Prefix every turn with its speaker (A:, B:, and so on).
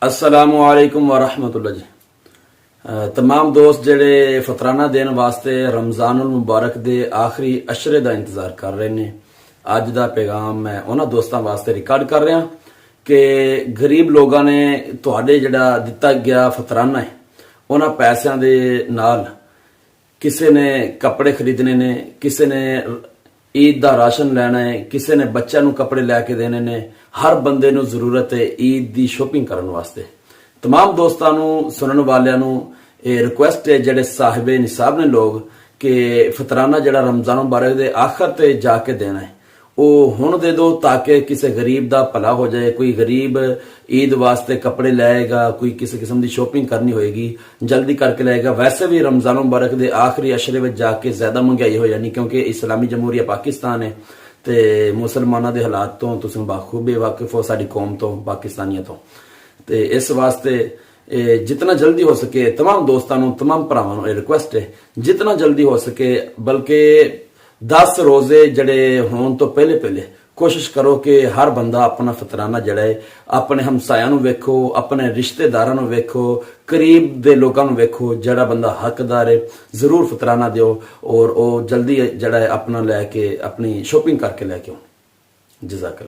A: अस्सलामुअलैकुम वरहमतुल्लाह जी। तमाम दोस्त जेडे फतराना देने वास्ते रमजानुल मुबारक दे आखिरी अशरे का इंतजार कर रहे ने, अज का पैगाम मैं उन्होंने दोस्तों वास्ते रिकॉर्ड कर रहा कि गरीब लोगों ने तुहाडे जिहड़ा दिता गया फतराना है उन्होंने पैसों के नाल किसी ने कपड़े खरीदने ने, किसी ने ईद का राशन लेना है, किसी ने बच्चों को कपड़े लैके देने ने। हर बंदे नूं जरूरत है ईद की शॉपिंग करने वास्ते। तमाम दोस्तों नूं सुनने वालों ये रिक्वेस्ट है जेडे साहिबे निसाब ने लोग कि फतराना जड़ा रमजान मुबारक दे आखिर ते जाके देना है वो हुण दे दो ताकि किसी गरीब का भला हो जाए। कोई गरीब ईद वास्ते कपड़े लाएगा, कोई किसी किस्म की शॉपिंग करनी होएगी जल्दी करके लाएगा। वैसे भी रमजान मुबारक दे आखिरी अशरे में जाके ज्यादा महंगाई हो जानी, क्योंकि इस्लामी जमहूरिया पाकिस्तान है ते मुसलमानों के हालात तो तुसीं बाखूबी वाकिफ हो, साडी कौम तो पाकिस्तानिया तो। ते इस वास्ते जितना जल्दी हो सके तमाम दोस्तों तमाम भरावां रिक्वेस्ट है जितना जल्दी हो सके, बल्कि 10 रोजे जड़े होने तो पहले पहले कोशिश करो कि हर बंदा अपना फतराना जड़ा है अपने हमसायां नूं वेखो, अपने रिश्तेदारां नूं वेखो, करीब दे लोकां नूं वेखो। जड़ा बंदा हकदार है जरूर फतराना दियो और वो जल्दी जड़ा है अपना लैके अपनी शॉपिंग करके लैके आओ। जज़ाकल्लाह।